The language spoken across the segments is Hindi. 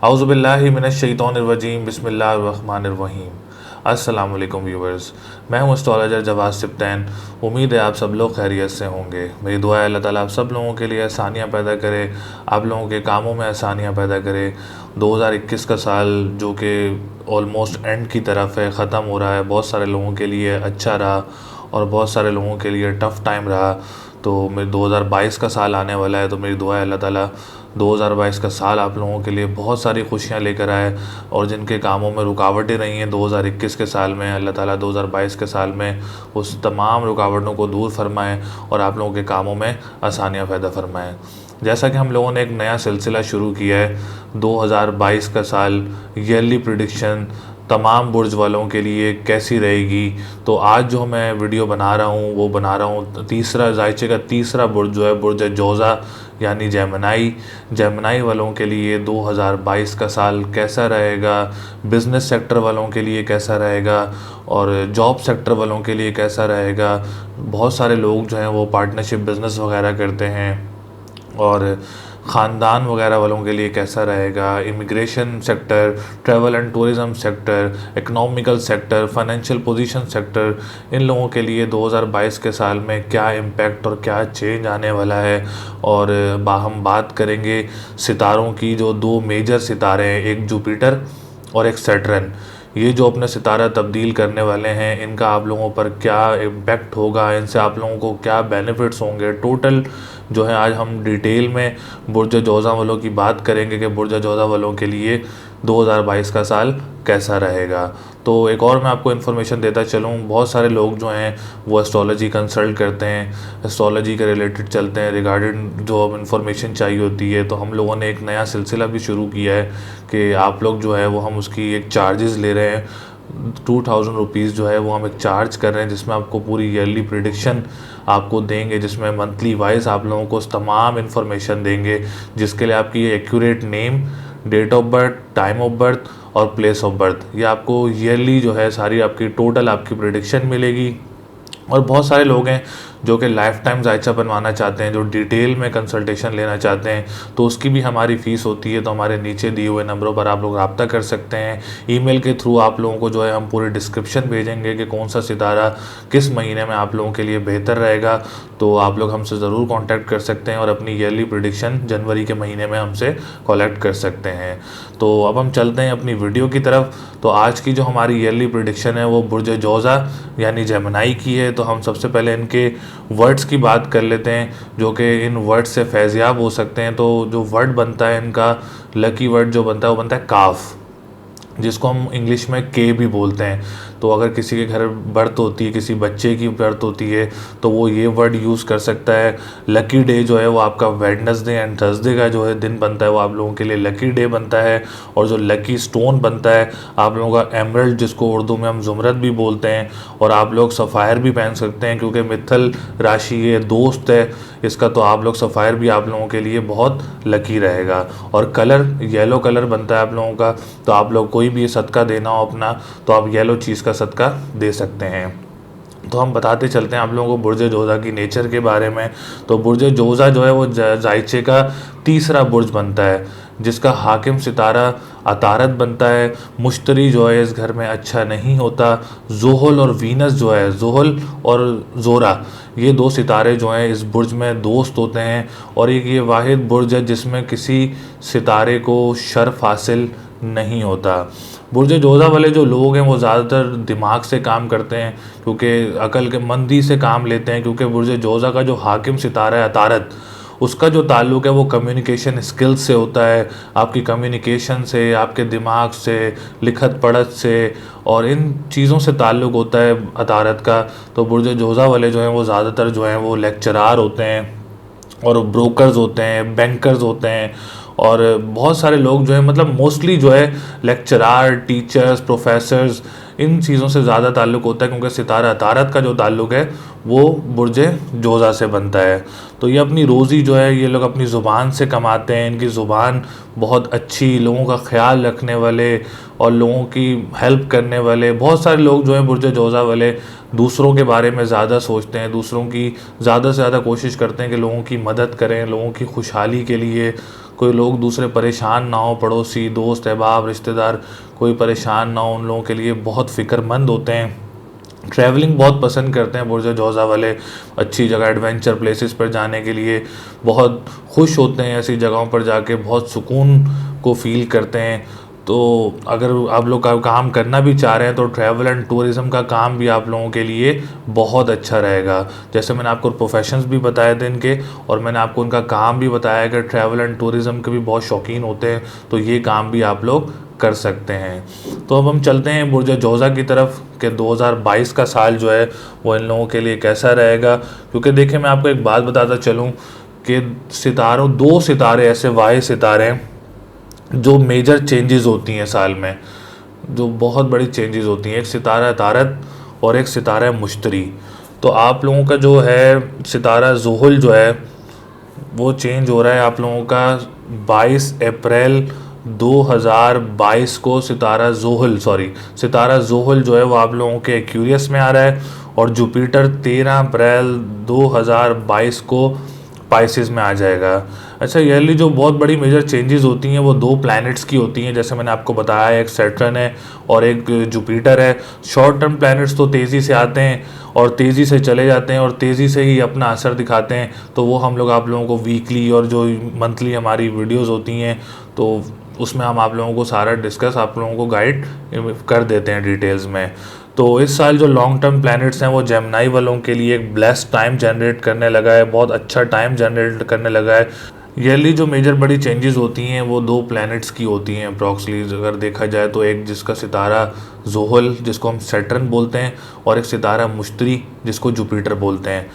औज़ुबिल्लाहि मिनश्शैतानिर्रजीम बिस्मिल्लाहिर्रहमानिर्रहीम। अस्सलाम वालेकुम व्यूवर्स, मैं हूँ एस्ट्रोलॉजर जवाद सिप्तैन। उम्मीद है आप सब लोग खैरियत से होंगे। मेरी दुआ है अल्लाह ताला आप सब लोगों के लिए आसानियाँ पैदा करे, आप लोगों के कामों में आसानियाँ पैदा करे। 2021 का साल जो कि ऑलमोस्ट एंड की तरफ है, ख़त्म हो रहा है, बहुत सारे लोगों के लिए अच्छा रहा और बहुत सारे लोगों के लिए टफ़ टाइम रहा। तो मेरे 2022 का साल आने वाला है, तो मेरी दुआ है अल्लाह ताला 2022 का साल आप लोगों के लिए बहुत सारी खुशियां लेकर आए, और जिनके कामों में रुकावटें रही हैं 2021 के साल में, अल्लाह ताला 2022 के साल में उस तमाम रुकावटों को दूर फरमाएँ और आप लोगों के कामों में आसानियाँ पैदा फरमाएँ। जैसा कि हम लोगों ने एक नया सिलसिला शुरू किया है, 2022 का साल ईयरली प्रिडिक्शन तमाम बुर्ज वालों के लिए कैसी रहेगी। तो आज जो मैं वीडियो बना रहा हूँ वो बना रहा हूँ तीसरा जायचे का तीसरा बुर्ज जो है बुर्ज जोज़ा यानी जेमिनाई वालों के लिए 2022 का साल कैसा रहेगा, बिज़नेस सेक्टर वालों के लिए कैसा रहेगा और जॉब सेक्टर वालों के लिए कैसा रहेगा। बहुत सारे लोग जो हैं वो पार्टनरशिप बिज़नेस वगैरह करते हैं, और ख़ानदान वगैरह वालों के लिए कैसा रहेगा, immigration sector, travel and tourism sector, economical sector, financial position sector, इन लोगों के लिए 2022 के साल में क्या इम्पैक्ट और क्या चेंज आने वाला है। और हम बात करेंगे सितारों की, जो दो मेजर सितारे हैं, एक जुपिटर और एक सैटर्न। ये जो अपने सितारा तब्दील करने वाले हैं, इनका आप लोगों पर क्या इम्पैक्ट होगा, इनसे आप लोगों को क्या बेनिफिट्स होंगे, टोटल जो है आज हम डिटेल में बुर्ज जोज़ा वालों की बात करेंगे कि बुर्ज जोज़ा वालों के लिए 2022 का साल कैसा रहेगा। तो एक और मैं आपको इन्फॉर्मेशन देता चलूँ, बहुत सारे लोग जो हैं वो एस्ट्रोलॉजी कंसल्ट करते हैं, एस्ट्रोलॉजी के रिलेटेड चलते हैं, रिगार्डिंग जो इन्फॉर्मेशन चाहिए होती है। तो हम लोगों ने एक नया सिलसिला भी शुरू किया है कि आप लोग जो है वो हम उसकी एक चार्जेस ले रहे हैं, 2000 रुपीज़ जो है वो हम एक चार्ज कर रहे हैं, जिसमें आपको पूरी ईयरली प्रिडिक्शन आपको देंगे, जिसमें मंथली वाइज आप लोगों को तमाम इन्फॉर्मेशन देंगे, जिसके लिए आपकी accurate name, date of birth, time of birth और प्लेस ऑफ बर्थ, ये आपको ईयरली जो है सारी आपकी टोटल आपकी प्रिडिक्शन मिलेगी। और बहुत सारे लोग हैं जो कि लाइफ टाइम जायचा बनवाना चाहते हैं, जो डिटेल में कंसल्टेशन लेना चाहते हैं, तो उसकी भी हमारी फ़ीस होती है। तो हमारे नीचे दिए हुए नंबरों पर आप लोग रब्ता कर सकते हैं। ईमेल के थ्रू आप लोगों को जो है हम पूरी डिस्क्रिप्शन भेजेंगे कि कौन सा सितारा किस महीने में आप लोगों के लिए बेहतर रहेगा। तो आप लोग हमसे ज़रूर कांटेक्ट कर सकते हैं और अपनी ईयरली प्रिडिक्शन जनवरी के महीने में हमसे कलेक्ट कर सकते हैं। तो अब हम चलते हैं अपनी वीडियो की तरफ। तो आज की जो हमारी ईयरली प्रिडिक्शन है वो बुर्ज जोज़ा यानी जेमिनाई की है। तो हम सबसे पहले इनके वर्ड्स की बात कर लेते हैं, जो कि इन वर्ड्स से फैज़याब हो सकते हैं। तो जो वर्ड बनता है इनका, लकी वर्ड जो बनता है वो बनता है काफ, जिसको हम इंग्लिश में के भी बोलते हैं। तो अगर किसी के घर बर्थ होती है, किसी बच्चे की बर्थ होती है, तो वो ये वर्ड यूज़ कर सकता है। लकी डे जो है वो आपका वेडनेसडे एंड थर्सडे का जो है दिन बनता है, वो आप लोगों के लिए लकी डे बनता है। और जो लकी स्टोन बनता है आप लोगों का एमरल्ड, जिसको उर्दू में हम ज़ुमरद भी बोलते हैं। और आप लोग सफ़ायर भी पहन सकते हैं, क्योंकि मित्तल राशि ये दोस्त है इसका, तो आप लोग सफ़ायर भी आप लोगों के लिए बहुत लकी रहेगा। और कलर येलो कलर बनता है आप लोगों का। तो आप लोग कोई भी सदका देना हो अपना, तो आप येलो चीज़ का सदका दे सकते हैं। तो हम बताते चलते हैं आप लोगों को बुर्ज जोज़ा की नेचर के बारे में। तो बुर्ज जोज़ा जो है वो जायचे का तीसरा बुर्ज बनता है, जिसका हाकिम सितारा अतारत बनता है। मुश्तरी जो है इस घर में अच्छा नहीं होता। जोहल और वीनस जो है, जोहल और जोरा, ये दो सितारे जो हैं इस बुर्ज में दोस्त होते हैं। और एक ये वाहिद बुर्ज है जिसमें किसी सितारे को शर्फ हासिल नहीं होता। बुर्ज जोज़ा वाले जो लोग हैं वो ज़्यादातर दिमाग से काम करते हैं, क्योंकि अकल के मंदी से काम लेते हैं। क्योंकि बुर्ज जोज़ा का जो हाकिम सितारा है अतारत, उसका जो ताल्लुक़ है वो कम्युनिकेशन स्किल्स से होता है, आपकी कम्युनिकेशन से, आपके दिमाग से, लिखत पढ़त से, और इन चीज़ों से ताल्लुक़ होता है अतारत का। तो बुर्ज जोज़ा वाले जो हैं वो ज़्यादातर जो हैं वो लेक्चरार होते हैं, और ब्रोकर्स होते हैं, बैंकर्स होते हैं, और बहुत सारे लोग जो है मतलब मोस्टली जो है लेक्चरार, टीचर्स, प्रोफेसर्स, इन चीज़ों से ज़्यादा ताल्लुक़ होता है। क्योंकि सितारा तारत का जो ताल्लुक़ है वो बुर्ज जोज़ा से बनता है। तो ये अपनी रोज़ी जो है ये लोग अपनी ज़ुबान से कमाते हैं। इनकी ज़ुबान बहुत अच्छी, लोगों का ख्याल रखने वाले और लोगों की हेल्प करने वाले बहुत सारे लोग जो हैं बुर्ज जोज़ा वाले दूसरों के बारे में ज़्यादा सोचते हैं, दूसरों की ज़्यादा से ज़्यादा कोशिश करते हैं कि लोगों की मदद करें, लोगों की खुशहाली के लिए कोई लोग दूसरे परेशान ना हो, पड़ोसी, दोस्त, अहबाब, रिश्तेदार कोई परेशान ना हो, उन लोगों के लिए बहुत फ़िक्रमंद होते हैं। ट्रैवलिंग बहुत पसंद करते हैं बुर्ज जौज़ा वाले, अच्छी जगह एडवेंचर प्लेसेस पर जाने के लिए बहुत खुश होते हैं, ऐसी जगहों पर जाके बहुत सुकून को फ़ील करते हैं। तो अगर आप लोग का काम करना भी चाह रहे हैं तो ट्रैवल एंड टूरिज़्म का काम भी आप लोगों के लिए बहुत अच्छा रहेगा। जैसे मैंने आपको प्रोफेशंस भी बताए थे इनके, और मैंने आपको उनका काम भी बताया कि ट्रैवल एंड टूरिज़्म के भी बहुत शौकीन होते हैं, तो ये काम भी आप लोग कर सकते हैं। तो अब हम चलते हैं बुर्ज जौज़ा की तरफ कि 2022 का साल जो है वो इन लोगों के लिए कैसा रहेगा। क्योंकि देखिए, मैं आपको एक बात बताता चलूँ कि सितारों, 2 सितारे ऐसे वाहे सितारे हैं जो मेजर चेंजेस होती हैं साल में, जो बहुत बड़ी चेंजेस होती हैं। एक सितारा है तारत और एक सितारा है मुश्तरी। तो आप लोगों का जो है सितारा ज़ुहल जो है वो चेंज हो रहा है आप लोगों का 22 अप्रैल 2022 को। सितारा ज़ुहल जो है वो आप लोगों के एक्यूरियस में आ रहा है, और जुपिटर 13 अप्रैल 2022 को पाइसिस में आ जाएगा। अच्छा, ईयरली जो बहुत बड़ी मेजर चेंजेस होती हैं वो 2 प्लैनेट्स की होती हैं, जैसे मैंने आपको बताया, एक सैटर्न है और एक जुपिटर है। शॉर्ट टर्म प्लैनेट्स तो तेज़ी से आते हैं और तेज़ी से चले जाते हैं और तेज़ी से ही अपना असर दिखाते हैं, तो वो हम लोग आप लोगों को वीकली और जो मंथली हमारी वीडियोज़ होती हैं तो उसमें हम आप लोगों को सारा डिस्कस, आप लोगों को गाइड कर देते हैं डिटेल्स में। तो इस साल जो लॉन्ग टर्म प्लैनेट्स हैं वो जेमिनी वालों के लिए एक ब्लेस्ड टाइम जनरेट करने लगा है, बहुत अच्छा टाइम जनरेट करने लगा है। ईयरली जो मेजर बड़ी चेंजेस होती हैं वो 2 प्लैनेट्स की होती हैं अप्रॉक्सली, अगर देखा जाए तो एक जिसका सितारा ज़ुहल जिसको हम सैटर्न बोलते हैं, और एक सितारा मुश्तरी जिसको जुपिटर बोलते हैं।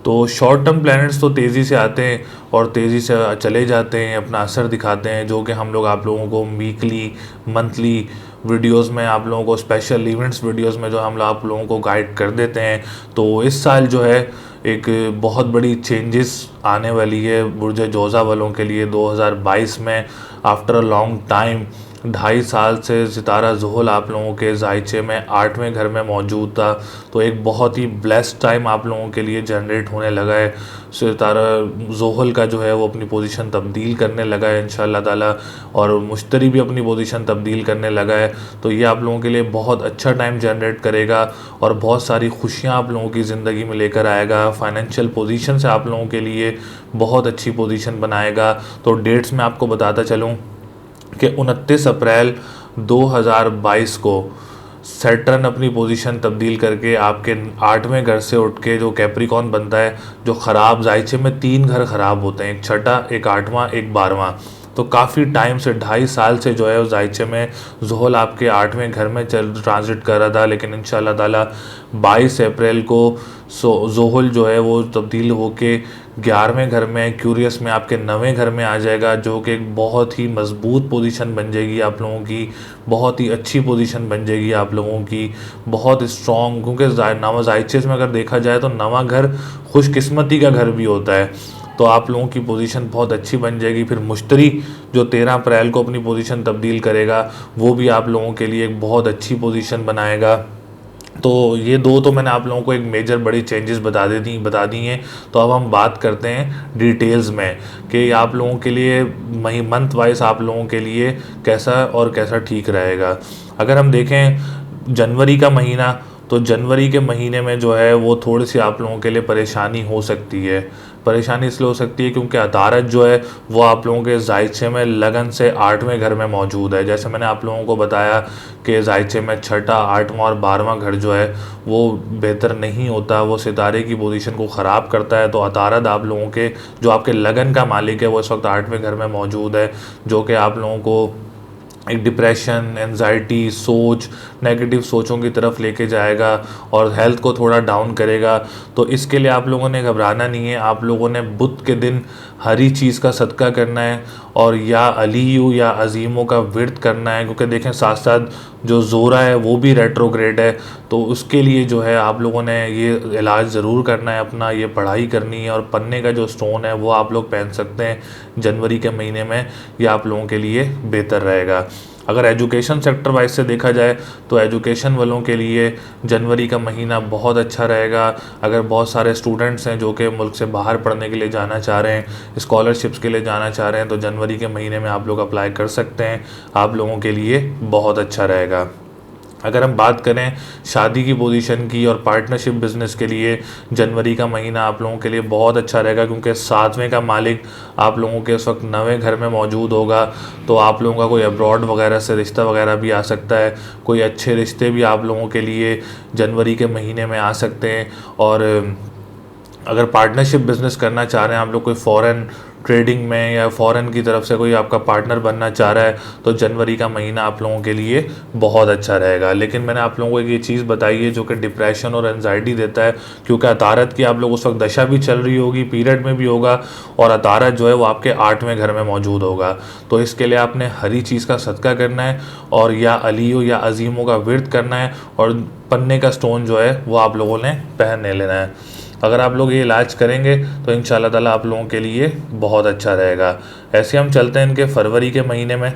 तो शॉर्ट टर्म प्लैनेट्स तो तेज़ी से आते हैं और तेज़ी से चले जाते हैं, अपना असर दिखाते हैं, जो कि हम लोग आप लोगों को वीकली, मंथली वीडियोस में, आप लोगों को स्पेशल इवेंट्स वीडियोस में जो हम आप लोगों को गाइड कर देते हैं। तो इस साल जो है एक बहुत बड़ी चेंजेस आने वाली है बुर्ज जौज़ा वालों के लिए 2022 में। आफ्टर अ लॉन्ग टाइम, 2.5 साल से सितारा ज़ुहल आप लोगों के ज़ायचे में 8वें घर में मौजूद था, तो एक बहुत ही ब्लेस्ड टाइम आप लोगों के लिए जनरेट होने लगा है। सितारा ज़ुहल का जो है वो अपनी पोजीशन तब्दील करने लगा है इंशाअल्लाह ताला, और मुश्तरी भी अपनी पोजीशन तब्दील करने लगा है। तो ये आप लोगों के लिए बहुत अच्छा टाइम जनरेट करेगा और बहुत सारी खुशियाँ आप लोगों की ज़िंदगी में लेकर आएगा। फाइनेंशियल पोजीशन से आप लोगों के लिए बहुत अच्छी पोजीशन बनाएगा। तो डेट्स में आपको बताता चलूँ कि 29 अप्रैल 2022 को सैटर्न अपनी पोजीशन तब्दील करके आपके 8वें घर से उठ के जो कैप्रिकॉन बनता है, जो ख़राब ज़ायचे में 3 घर ख़राब होते हैं, एक छठा, एक 8वां, एक 12वां। तो काफ़ी टाइम से 2.5 साल से जो है उस ज़ायचे में ज़ुहल आपके 8वें घर में ट्रांजिट कर रहा था, लेकिन इंशाअल्लाह ताला 22 अप्रैल को ज़ुहल जो है वो तब्दील होके 11वें घर में, क्यूरियस में, आपके 9वें घर में आ जाएगा, जो कि एक बहुत ही मजबूत पोजीशन बन जाएगी आप लोगों की, बहुत ही अच्छी पोजीशन बन जाएगी आप लोगों की, बहुत स्ट्रॉन्ग। क्योंकि नवा ज़ायचे में अगर देखा जाए तो नवा घर खुशकिस्मती का घर भी होता है, तो आप लोगों की पोजीशन बहुत अच्छी बन जाएगी। फिर मुश्तरी जो 13 अप्रैल को अपनी पोजीशन तब्दील करेगा, वो भी आप लोगों के लिए एक बहुत अच्छी पोजीशन बनाएगा। तो ये 2 तो मैंने आप लोगों को एक मेजर बड़ी चेंजेस बता दी हैं। तो अब हम बात करते हैं डिटेल्स में कि आप लोगों के लिए मंथ वाइज आप लोगों के लिए कैसा ठीक रहेगा। अगर हम देखें जनवरी का महीना, तो जनवरी के महीने में जो है वो थोड़ी सी आप लोगों के लिए परेशानी हो सकती है। परेशानी इसलिए हो सकती है क्योंकि अतारत जो है वो आप लोगों के ज़ायचे में लगन से 8वें घर में मौजूद है। जैसे मैंने आप लोगों को बताया कि ज़ायचे में छठा, 8वां और 12वां घर जो है वो बेहतर नहीं होता, वो सितारे की पोजीशन को ख़राब करता है। तो अतारत आप लोगों के, जो आपके लगन का मालिक है, वो इस वक्त 8वें घर में मौजूद है, जो कि आप लोगों को एक डिप्रेशन, एंजाइटी, सोच, नेगेटिव सोचों की तरफ लेके जाएगा और हेल्थ को थोड़ा डाउन करेगा। तो इसके लिए आप लोगों ने घबराना नहीं है। आप लोगों ने बुध के दिन हरी चीज़ का सदका करना है और या अलीयू या अजीमों का विर्द करना है, क्योंकि देखें साथ साथ जो ज़ोरा है वो भी रेट्रोग्रेड है, तो उसके लिए जो है आप लोगों ने ये इलाज ज़रूर करना है अपना, ये पढ़ाई करनी है। और पन्ने का जो स्टोन है वो आप लोग पहन सकते हैं जनवरी के महीने में, ये आप लोगों के लिए बेहतर रहेगा। अगर एजुकेशन सेक्टर वाइज से देखा जाए तो एजुकेशन वालों के लिए जनवरी का महीना बहुत अच्छा रहेगा। अगर बहुत सारे स्टूडेंट्स हैं जो कि मुल्क से बाहर पढ़ने के लिए जाना चाह रहे हैं, स्कॉलरशिप्स के लिए जाना चाह रहे हैं, तो जनवरी के महीने में आप लोग अप्लाई कर सकते हैं। आप लोगों के लिए बहुत अच्छा रहेगा। अगर हम बात करें शादी की पोजीशन की और पार्टनरशिप बिजनेस के लिए, जनवरी का महीना आप लोगों के लिए बहुत अच्छा रहेगा, क्योंकि 7वें का मालिक आप लोगों के उस वक्त 9वें घर में मौजूद होगा। तो आप लोगों का कोई अब्रॉड वगैरह से रिश्ता वगैरह भी आ सकता है, कोई अच्छे रिश्ते भी आप लोगों के लिए जनवरी के महीने में आ सकते हैं। और अगर पार्टनरशिप बिजनेस करना चाह रहे हैं आप लोग, कोई फॉरेन ट्रेडिंग में या फॉरेन की तरफ से कोई आपका पार्टनर बनना चाह रहा है, तो जनवरी का महीना आप लोगों के लिए बहुत अच्छा रहेगा। लेकिन मैंने आप लोगों को एक ये चीज़ बताई है जो कि डिप्रेशन और एनजाइटी देता है, क्योंकि अतारत की आप लोग उस वक्त दशा भी चल रही होगी, पीरियड में भी होगा, और अतारत जो है वो आपके 8वें घर में मौजूद होगा। तो इसके लिए आपने हरी चीज़ का सदका करना है, और या अलियो या अजीमों का विर्द करना है, और पन्ने का स्टोन जो है वो आप लोगों ने पहन लेना है। अगर आप लोग ये इलाज करेंगे तो इंशाल्लाह ताला आप लोगों के लिए बहुत अच्छा रहेगा। ऐसे हम चलते हैं इनके फरवरी के महीने में।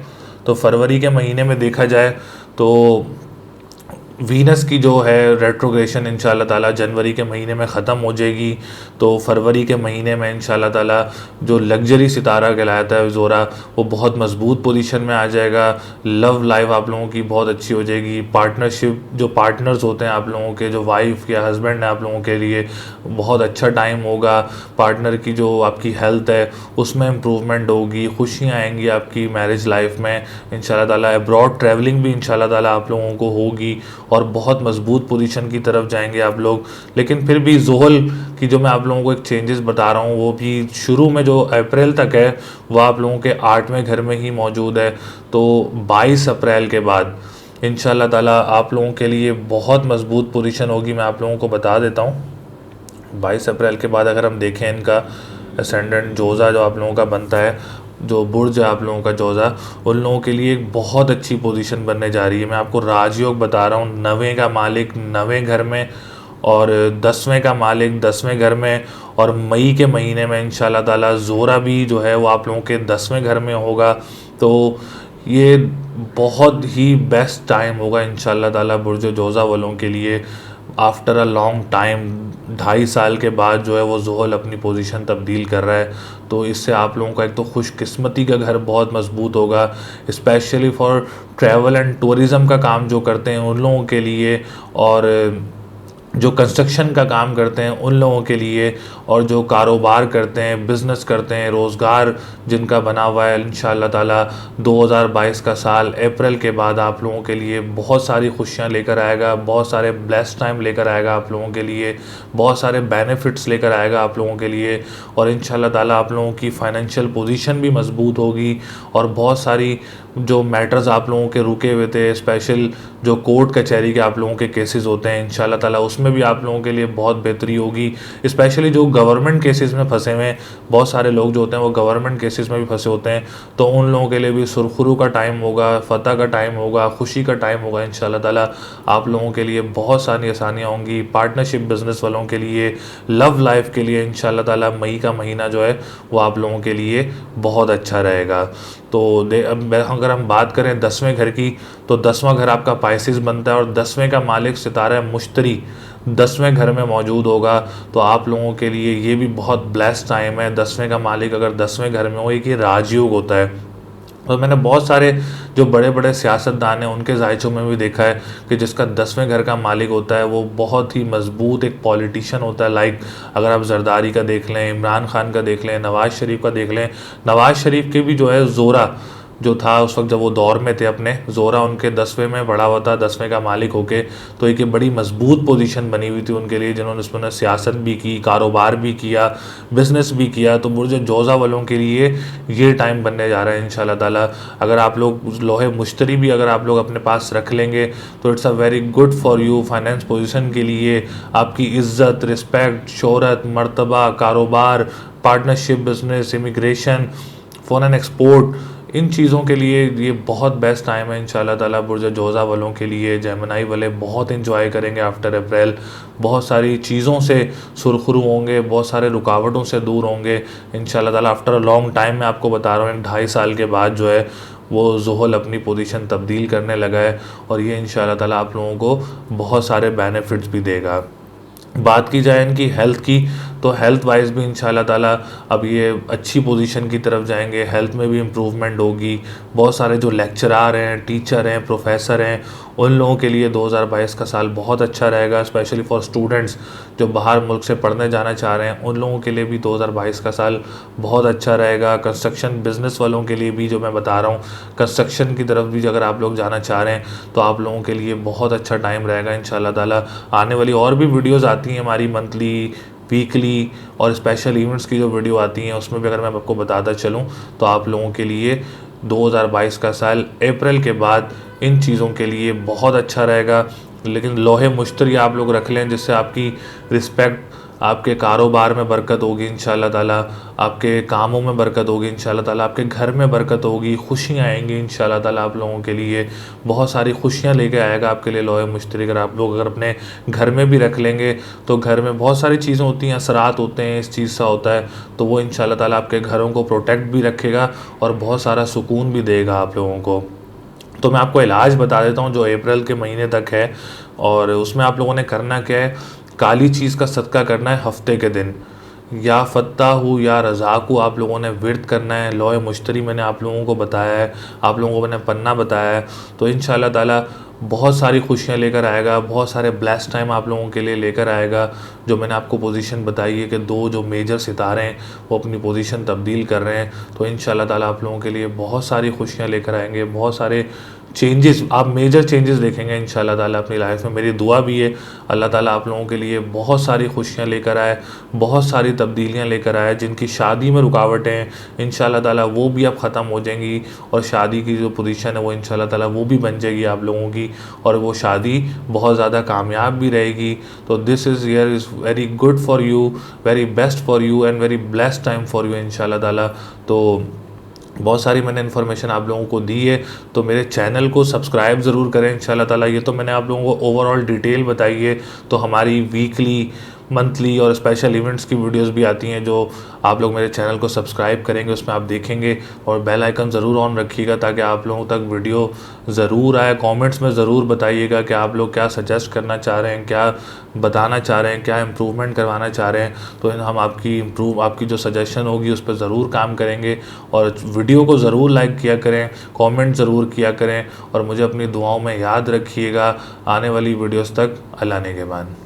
तो फरवरी के महीने में देखा जाए तो वीनस की जो है रेट्रोग्रेशन इंशाल्लाह ताला जनवरी के महीने में ख़त्म हो जाएगी। तो फरवरी के महीने में इंशाल्लाह ताला जो लग्जरी सितारा कहलाता है ज़ोरा, वो बहुत मजबूत पोजीशन में आ जाएगा। लव लाइफ आप लोगों की बहुत अच्छी हो जाएगी। पार्टनरशिप, जो पार्टनर्स होते हैं आप लोगों के, जो वाइफ या हस्बैंड है आप लोगों के लिए बहुत अच्छा टाइम होगा। पार्टनर की जो आपकी हेल्थ है उसमें इम्प्रूवमेंट होगी, खुशियाँ आएंगी आपकी मैरिज लाइफ में इंशाल्लाह ताला। अब्रॉड ट्रैवलिंग भी इंशाल्लाह ताला आप लोगों को होगी, और बहुत मजबूत पोजीशन की तरफ जाएंगे आप लोग। लेकिन फिर भी ज़ोहल की जो मैं आप लोगों को एक चेंजेस बता रहा हूँ, वो भी शुरू में जो अप्रैल तक है वो आप लोगों के 8वें घर में ही मौजूद है। तो 22 अप्रैल के बाद इंशाल्लाह ताला आप लोगों के लिए बहुत मजबूत पोजीशन होगी। मैं आप लोगों को बता देता हूँ 22 अप्रैल के बाद अगर हम देखें इनका असेंडेंट जोज़ा जो आप लोगों का बनता है, जो बुर्ज है आप लोगों का जोज़ा, उन लोगों के लिए एक बहुत अच्छी पोजीशन बनने जा रही है। मैं आपको राजयोग बता रहा हूँ। 9वें का मालिक 9वें घर में, और 10वें का मालिक 10वें घर में, और मई के महीने में इंशाल्लाह ताला ज़ोरा भी जो है वो आप लोगों के 10वें घर में होगा। तो ये बहुत ही बेस्ट टाइम होगा इंशाल्लाह ताला बुर्ज जोज़ा वालों के लिए। आफ्टर अ लॉन्ग टाइम 2.5 साल के बाद जो है वो ज़ोहल अपनी पोजीशन तब्दील कर रहा है। तो इससे आप लोगों का एक तो खुशकिस्मती का घर बहुत मजबूत होगा, specially for travel and tourism का काम जो करते हैं उन लोगों के लिए, और जो कंस्ट्रक्शन का काम करते हैं उन लोगों के लिए, और जो कारोबार करते हैं, बिज़नेस करते हैं, रोज़गार जिनका बना हुआ है, इंशाल्लाह ताला 2022 का साल अप्रैल के बाद आप लोगों के लिए बहुत सारी खुशियां लेकर आएगा, बहुत सारे ब्लेस्ड टाइम लेकर आएगा आप लोगों के लिए, बहुत सारे बेनिफिट्स लेकर आएगा आप लोगों के लिए। और इंशाल्लाह ताला आप लोगों की फ़ाइनेंशियल पोजीशन भी मजबूत होगी, और बहुत सारी जो मैटर्स आप लोगों के रुके हुए थे, स्पेशल जो कोर्ट कचहरी के आप लोगों के केसेस होते हैं, इंशाल्लाह ताला उसमें भी आप लोगों के लिए बहुत बेहतरी होगी। स्पेशली जो गवर्नमेंट केसेस में फंसे हुए हैं, बहुत सारे लोग जो होते हैं वो गवर्नमेंट केसेस में भी फंसे होते हैं, तो उन लोगों के लिए भी सुरखुरू का टाइम होगा, फ़तह का टाइम होगा, खुशी का टाइम होगा। इंशाल्लाह ताला आप लोगों के लिए बहुत सारी आसानियाँ होंगी। पार्टनरशिप बिजनेस वालों के लिए, लव लाइफ के लिए इंशाल्लाह ताला मई का महीना जो है वो आप लोगों के लिए बहुत अच्छा रहेगा। तो अगर हम बात करें 10वें घर की, तो 10वां घर आपका पाइसिस बनता है, और 10वें का मालिक सितारा मुश्तरी 10वें घर में मौजूद होगा। तो आप लोगों के लिए ये भी बहुत ब्लेस्ड टाइम है। 10वें का मालिक अगर 10वें घर में हो, एक ये राजयोग होता है। और मैंने बहुत सारे जो बड़े बड़े सियासतदान हैं उनके जायचों में भी देखा है कि जिसका 10वें घर का मालिक होता है वो बहुत ही मजबूत एक पॉलिटिशियन होता है। लाइक अगर आप जरदारी का देख लें, इमरान खान का देख लें, नवाज़ शरीफ का देख लें। नवाज़ शरीफ के भी जो है ज़ोरा जो था उस वक्त जब वो दौर में थे अपने, ज़ोरा उनके 10वें में बड़ा हुआ था, 10वें का मालिक होके। तो एक बड़ी मजबूत पोजीशन बनी हुई थी उनके लिए, जिन्होंने उसमें सियासत भी की, कारोबार भी किया, बिज़नेस भी किया। तो बुर्ज जोज़ा वालों के लिए ये टाइम बनने जा रहा है इंशाल्लाह ताला। अगर आप लोग लोहे मुश्तरी भी अगर आप लोग अपने पास रख लेंगे तो it's a very good for you. Finance position के लिए आपकी इज़्ज़त, रिस्पेक्ट, शोहरत, मर्तबा, कारोबार, partnership, business, immigration, foreign export, इन चीज़ों के लिए ये बहुत बेस्ट टाइम है इंशाल्लाह ताला। बुर्ज जोज़ा वालों के लिए जेमिनी वाले बहुत इंजॉय करेंगे आफ्टर अप्रैल। बहुत सारी चीज़ों से सुरखुरू होंगे, बहुत सारे रुकावटों से दूर होंगे इंशाल्लाह ताला। आफ्टर अ लॉन्ग टाइम मैं आपको बता रहा हूँ, 2.5 साल के बाद जो है वो ज़ुहल अपनी पोजीशन तब्दील करने लगा है और ये इंशाल्लाह ताला आप लोगों को बहुत सारे बेनिफिट्स भी देगा। बात की जाए इनकी हेल्थ की, तो हेल्थ वाइज भी इंशाल्लाह ताला अब ये अच्छी पोजीशन की तरफ जाएंगे, हेल्थ में भी इम्प्रूवमेंट होगी। बहुत सारे जो लेक्चरार हैं, टीचर हैं, प्रोफेसर हैं, उन लोगों के लिए 2022 का साल बहुत अच्छा रहेगा, स्पेशली फॉर स्टूडेंट्स जो बाहर मुल्क से पढ़ने जाना चाह रहे हैं, उन लोगों के लिए भी 2022 का साल बहुत अच्छा रहेगा। कंस्ट्रक्शन बिजनेस वालों के लिए भी, जो मैं बता रहा हूँ, कंस्ट्रक्शन की तरफ भी अगर आप लोग जाना चाह रहे हैं तो आप लोगों के लिए बहुत अच्छा टाइम रहेगा इंशाल्लाह ताला। आने वाली और भी वीडियोज़ आती हैं हमारी, मंथली, वीकली और स्पेशल इवेंट्स की जो वीडियो आती हैं, उसमें भी अगर मैं आपको बताता चलूँ तो आप लोगों के लिए 2022 का साल अप्रैल के बाद इन चीज़ों के लिए बहुत अच्छा रहेगा। लेकिन लोहे मुश्तरी आप लोग रख लें, जिससे आपकी रिस्पेक्ट, आपके कारोबार में बरकत होगी इंशाल्लाह ताला, आपके कामों में बरकत होगी इंशाल्लाह ताला, आपके घर में बरकत होगी, खुशियाँ आएंगी इंशाल्लाह ताला। आप लोगों के लिए बहुत सारी खुशियाँ लेके आएगा आपके लिए लोहे मुश्तरी। अगर आप लोग अगर अपने घर में भी रख लेंगे तो घर में बहुत सारी चीज़ें होती हैं, असरात होते हैं, इस चीज़ सा होता है, तो वो इंशाल्लाह ताला आपके घरों को प्रोटेक्ट भी रखेगा और बहुत सारा सुकून भी देगा आप लोगों को। तो मैं आपको इलाज बता देता हूँ जो अप्रैल के महीने तक है, और उसमें आप लोगों ने करना क्या है, काली चीज़ का सदका करना है हफ्ते के दिन, या फत्ताहू या रज़ाकू आप लोगों ने विर्द करना है। लोहे मुश्तरी मैंने आप लोगों को बताया है, आप लोगों को मैंने पन्ना बताया है, तो इंशाल्लाह ताला बहुत सारी खुशियाँ लेकर आएगा, बहुत सारे ब्लेस्ड टाइम आप लोगों के लिए लेकर आएगा। जो मैंने आपको पोजीशन बताई है कि 2 जो मेजर सितारे हैं वो अपनी पोजीशन तब्दील कर रहे हैं, तो इंशाल्लाह ताला आप लोगों के लिए बहुत सारी खुशियाँ लेकर आएंगे, बहुत सारे चेंजेस, आप मेजर चेंजेस देखेंगे इंशाल्लाह ताला अपनी लाइफ में। मेरी दुआ भी है अल्लाह ताला आप लोगों के लिए बहुत सारी खुशियाँ लेकर आए, बहुत सारी तब्दीलियाँ लेकर आए। जिनकी शादी में रुकावटें हैं इंशाल्लाह ताला वो भी अब ख़त्म हो जाएंगी, और शादी की जो पोजीशन है वो इंशाल्लाह ताला वो भी बन जाएगी आप लोगों की, और वो शादी बहुत ज़्यादा कामयाब भी रहेगी। तो this is year is very good for you, very best for you and very blessed time for you इंशाल्लाह ताला। तो बहुत सारी मैंने इन्फॉर्मेशन आप लोगों को दी है, तो मेरे चैनल को सब्सक्राइब ज़रूर करें इंशाल्लाह ताला। ये तो मैंने आप लोगों को ओवरऑल डिटेल बताई है, तो हमारी वीकली, मंथली और स्पेशल इवेंट्स की वीडियोस भी आती हैं, जो आप लोग मेरे चैनल को सब्सक्राइब करेंगे उसमें आप देखेंगे, और बेल आइकन ज़रूर ऑन रखिएगा ताकि आप लोगों तक वीडियो ज़रूर आए। कमेंट्स में ज़रूर बताइएगा कि आप लोग क्या सजेस्ट करना चाह रहे हैं, क्या बताना चाह रहे हैं, क्या इम्प्रूवमेंट करवाना चाह रहे हैं, तो हम आपकी जो सजेशन होगी उस पर ज़रूर काम करेंगे। और वीडियो को ज़रूर लाइक किया करें, कमेंट ज़रूर किया करें, और मुझे अपनी दुआओं में याद रखिएगा। आने वाली वीडियोस तक अल्लाह ने के बाद।